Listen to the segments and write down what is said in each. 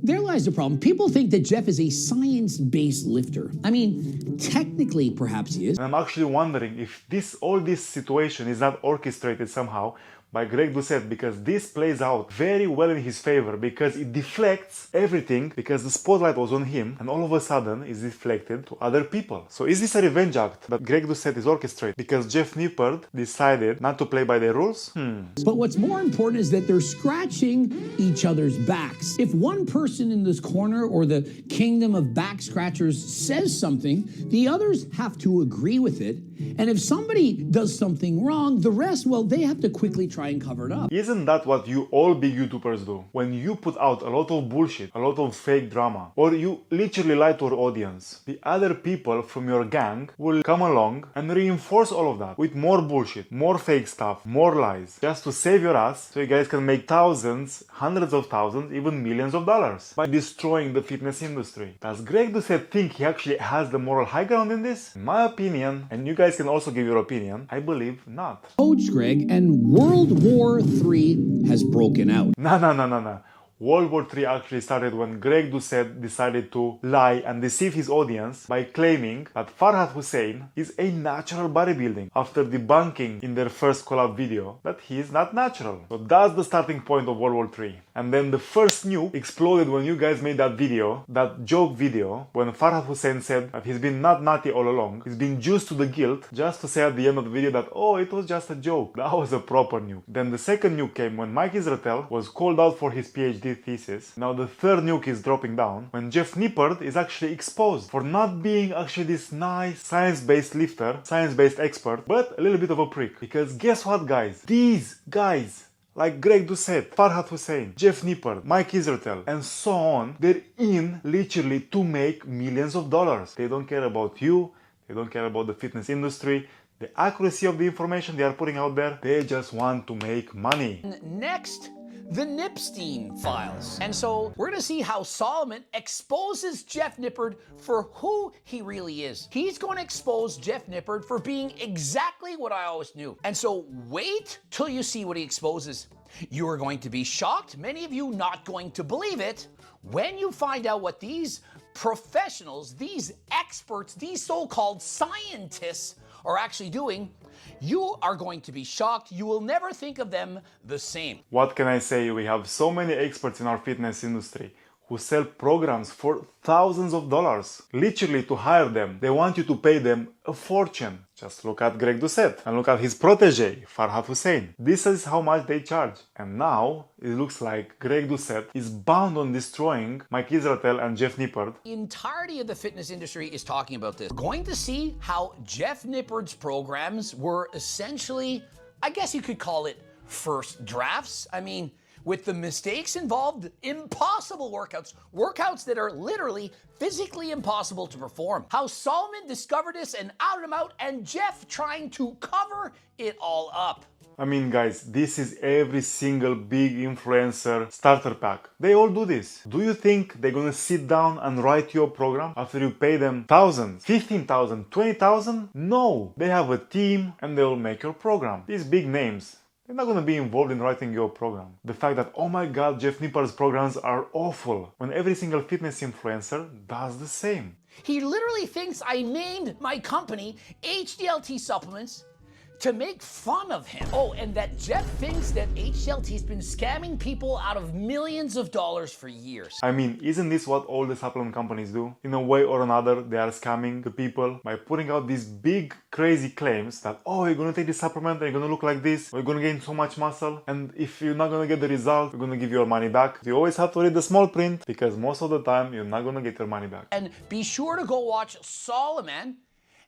there lies the problem. People think that Jeff is a science-based lifter. I mean, technically, perhaps he is. I'm actually wondering if all this situation is not orchestrated somehow by Greg Doucette, because this plays out very well in his favor, because it deflects everything, because the spotlight was on him and all of a sudden is deflected to other people. So is this a revenge act that Greg Doucette is orchestrating because Jeff Nippard decided not to play by the rules? But what's more important is that they're scratching each other's backs. If one person in this corner or the kingdom of back scratchers says something, the others have to agree with it. And if somebody does something wrong, the rest, well, they have to quickly try and cover it up. Isn't that what you all big YouTubers do? When you put out a lot of bullshit, a lot of fake drama, or you literally lie to your audience, the other people from your gang will come along and reinforce all of that with more bullshit, more fake stuff, more lies, just to save your ass so you guys can make thousands, hundreds of thousands, even millions of dollars by destroying the fitness industry. Does Greg Doucette think he actually has the moral high ground in this? In my opinion, and you guys can also give your opinion, I believe not. Coach Greg, and World War III has broken out. No. World War III actually started when Greg Doucette decided to lie and deceive his audience by claiming that Farhad Hussein is a natural bodybuilding after debunking in their first collab video that he is not natural. So that's the starting point of World War III. And then the first nuke exploded when you guys made that video, that joke video, when Farhad Hussein said that he's been not nutty all along, he's been juiced to the guilt, just to say at the end of the video that, oh, it was just a joke. That was a proper nuke. Then the second nuke came when Mike Israetel was called out for his PhD thesis. Now the third nuke is dropping down when Jeff Nippard is actually exposed for not being actually this nice science-based lifter, science-based expert, but a little bit of a prick. Because guess what, guys? These guys, like Greg Doucette, Farhad Hussein, Jeff Nippard, Mike Israetel, and so on, they're in literally to make millions of dollars. They don't care about you, they don't care about the fitness industry, the accuracy of the information they are putting out there, they just want to make money. Next, the Nipstein files. And so we're gonna see how Solomon exposes Jeff Nippard for who he really is. He's gonna expose Jeff Nippard for being exactly what I always knew. And so wait till you see what he exposes. You are going to be shocked, many of you not going to believe it, when you find out what these professionals, these experts, these so-called scientists are actually doing. You are going to be shocked. You will never think of them the same. What can I say? We have so many experts in our fitness industry who sell programs for thousands of dollars. Literally, to hire them, they want you to pay them a fortune. Just look at Greg Doucette and look at his protege, Farhad Hussein. This is how much they charge. And now it looks like Greg Doucette is bound on destroying Mike Israetel and Jeff Nippard. The entirety of the fitness industry is talking about this. We're going to see how Jeff Nippard's programs were essentially, I guess you could call it first drafts. I mean, with the mistakes involved, impossible workouts that are literally physically impossible to perform. How Solomon discovered this and outed him out, and Jeff trying to cover it all up. I mean, guys, this is every single big influencer starter pack. They all do this. Do you think they're gonna sit down and write your program after you pay them thousands, 15,000, 20,000? No, they have a team and they'll make your program. These big names, they're not going to be involved in writing your program. The fact that, oh my god, Jeff Nippard's programs are awful, when every single fitness influencer does the same. He literally thinks I named my company HDLT Supplements to make fun of him. Oh, and that Jeff thinks that HDLT's been scamming people out of millions of dollars for years. I mean, isn't this what all the supplement companies do? In a way or another, they are scamming the people by putting out these big, crazy claims that, oh, you're gonna take this supplement and you're gonna look like this, or you're gonna gain so much muscle, and if you're not gonna get the result, we're gonna give you your money back. You always have to read the small print, because most of the time, you're not gonna get your money back. And be sure to go watch Solomon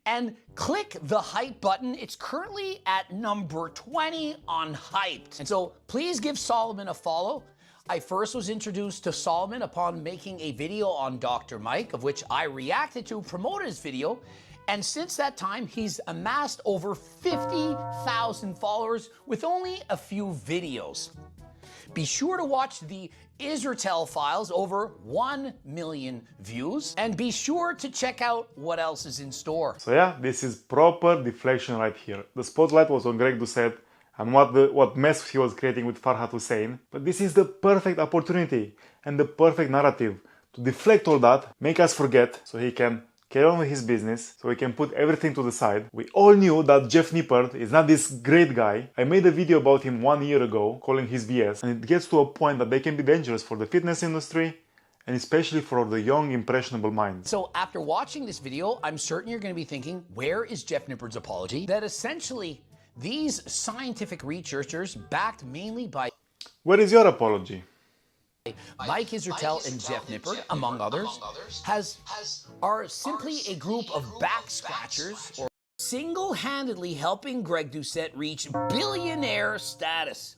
and click the hype button. It's currently at number 20 on Hyped. And so please give Solomon a follow. I first was introduced to Solomon upon making a video on Dr. Mike, of which I reacted to, promoted his video. And since that time, he's amassed over 50,000 followers with only a few videos. Be sure to watch the Israetel files, over 1 million views, and be sure to check out what else is in store. So yeah, this is proper deflection right here. The spotlight was on Greg Doucette and what mess he was creating with Farhad Hussein. But this is the perfect opportunity and the perfect narrative to deflect all that, make us forget, so he can carry on with his business, so he can put everything to the side. We all knew that Jeff Nippard is not this great guy. I made a video about him 1 year ago, calling his BS, and it gets to a point that they can be dangerous for the fitness industry, and especially for the young, impressionable minds. So after watching this video, I'm certain you're going to be thinking, where is Jeff Nippard's apology? That essentially, these scientific researchers, backed mainly by Where is your apology? Mike Israetel and Jeff Nippard, among others, are simply a group of back scratchers or single-handedly helping Greg Doucette reach billionaire status.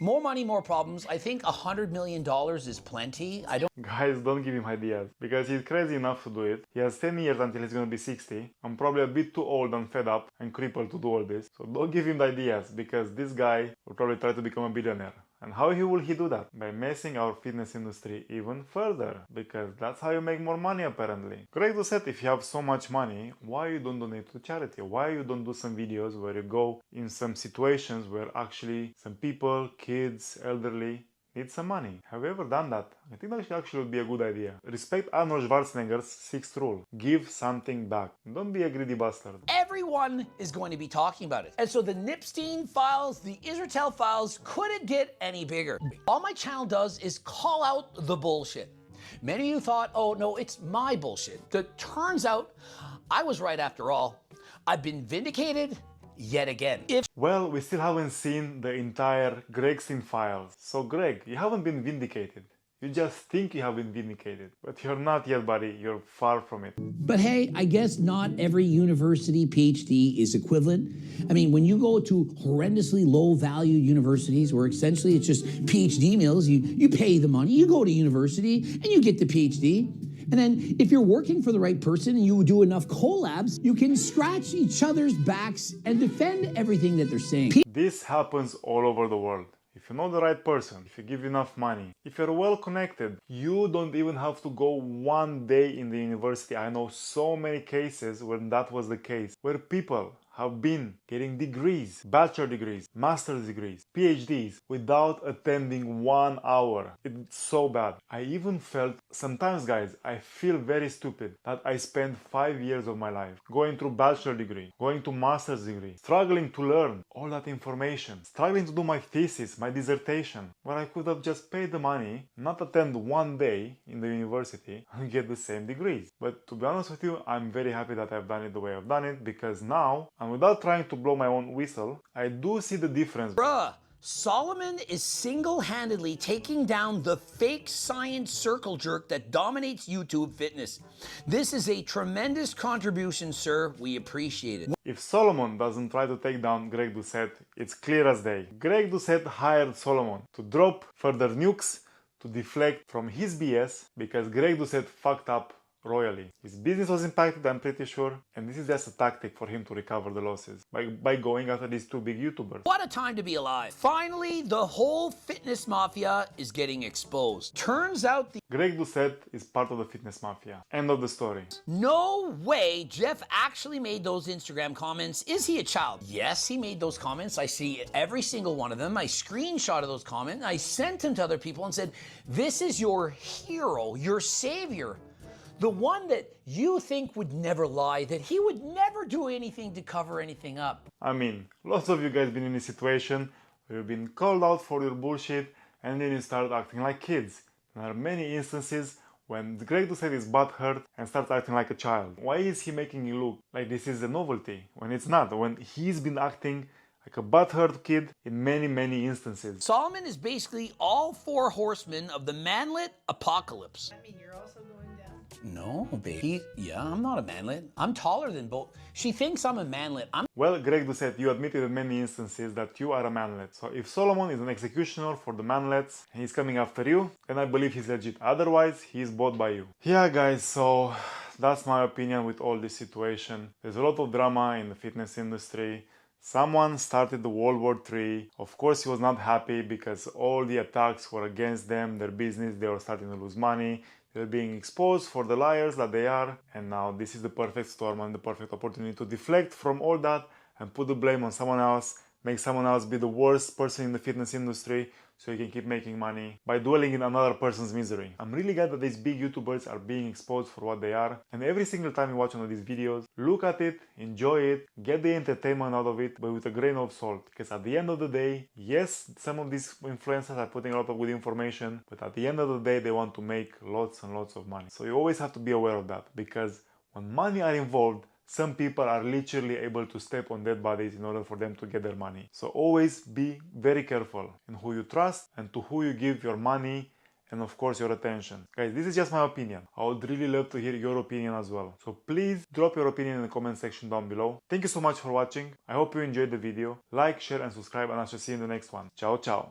More money, more problems. I think $100 million is plenty. Guys, don't give him ideas, because he's crazy enough to do it. He has 10 years until he's gonna be 60. I'm probably a bit too old and fed up and crippled to do all this. So don't give him the ideas, because this guy will probably try to become a billionaire. And how will he do that? By messing our fitness industry even further, because that's how you make more money apparently. Greg Doucette, if you have so much money, why you don't donate to charity? Why you don't do some videos where you go in some situations where actually some people, kids, elderly, need some money? Have you ever done that? I think that actually would be a good idea. Respect Arnold Schwarzenegger's 6th rule. Give something back. Don't be a greedy bastard. Everyone is going to be talking about it. And so the Nipstein files, the Israetel files, couldn't get any bigger. All my channel does is call out the bullshit. Many of you thought, oh no, it's my bullshit. It turns out I was right after all. I've been vindicated yet again. Well, we still haven't seen the entire Gregstein files. So Greg, you haven't been vindicated. You just think you have been vindicated. But you're not yet, buddy. You're far from it. But hey, I guess not every university PhD is equivalent. I mean, when you go to horrendously low-value universities where essentially it's just PhD mills, you pay the money, you go to university, and you get the PhD. And then if you're working for the right person and you do enough collabs, you can scratch each other's backs and defend everything that they're saying. This happens all over the world. If you know the right person, if you give enough money, if you're well connected, you don't even have to go 1 day in the university. I know so many cases when that was the case, where people have been getting degrees, bachelor degrees, master's degrees, PhDs without attending 1 hour. It's so bad. I even felt, sometimes guys, I feel very stupid that I spent 5 years of my life going through bachelor degree, going to master's degree, struggling to learn all that information, struggling to do my thesis, my dissertation, where I could have just paid the money, not attend 1 day in the university and get the same degrees. But to be honest with you, I'm very happy that I've done it the way I've done it, because now, and without trying to blow my own whistle, I do see the difference. Bruh, Solomon is single-handedly taking down the fake science circle jerk that dominates YouTube fitness. This is a tremendous contribution, sir. We appreciate it. If Solomon doesn't try to take down Greg Doucette, it's clear as day. Greg Doucette hired Solomon to drop further nukes, to deflect from his BS, because Greg Doucette fucked up royally. His business was impacted, I'm pretty sure, and this is just a tactic for him to recover the losses by going after these 2 big YouTubers. What a time to be alive. Finally, the whole fitness mafia is getting exposed. Turns out Greg Doucette is part of the fitness mafia. End of the story. no way Jeff actually made those Instagram comments. Is he a child? Yes, he made those comments. I see every single one of them. I screenshotted those comments. I sent them to other people and said, this is your hero, your savior. The one that you think would never lie, that he would never do anything to cover anything up. I mean, lots of you guys been in a situation where you've been called out for your bullshit and then you start acting like kids. There are many instances when Greg Doucette is butthurt and starts acting like a child. Why is he making it look like this is a novelty when it's not? When he's been acting like a butthurt kid in many, many instances. Solomon is basically all 4 horsemen of the manlet apocalypse. I mean, you're also going down. No, baby. Yeah, I'm not a manlet. I'm taller than both. She thinks I'm a manlet. Well, Greg Doucette, you admitted in many instances that you are a manlet. So if Solomon is an executioner for the manlets and he's coming after you, then I believe he's legit. Otherwise, he's bought by you. Yeah, guys, so that's my opinion with all this situation. There's a lot of drama in the fitness industry. Someone started the World War III. Of course, he was not happy because all the attacks were against them, their business, they were starting to lose money. They're being exposed for the liars that they are. And now this is the perfect storm and the perfect opportunity to deflect from all that and put the blame on someone else make someone else be the worst person in the fitness industry so you can keep making money by dwelling in another person's misery. I'm really glad that these big YouTubers are being exposed for what they are, and every single time you watch one of these videos, look at it, enjoy it, get the entertainment out of it, but with a grain of salt. Because at the end of the day, yes, some of these influencers are putting a lot of good information, but at the end of the day, they want to make lots and lots of money. So you always have to be aware of that, because when money are involved, some people are literally able to step on dead bodies in order for them to get their money. So always be very careful in who you trust and to who you give your money and of course your attention. Guys, this is just my opinion. I would really love to hear your opinion as well. So please drop your opinion in the comment section down below. Thank you so much for watching. I hope you enjoyed the video. Like, share and subscribe, and I shall see you in the next one. Ciao, ciao.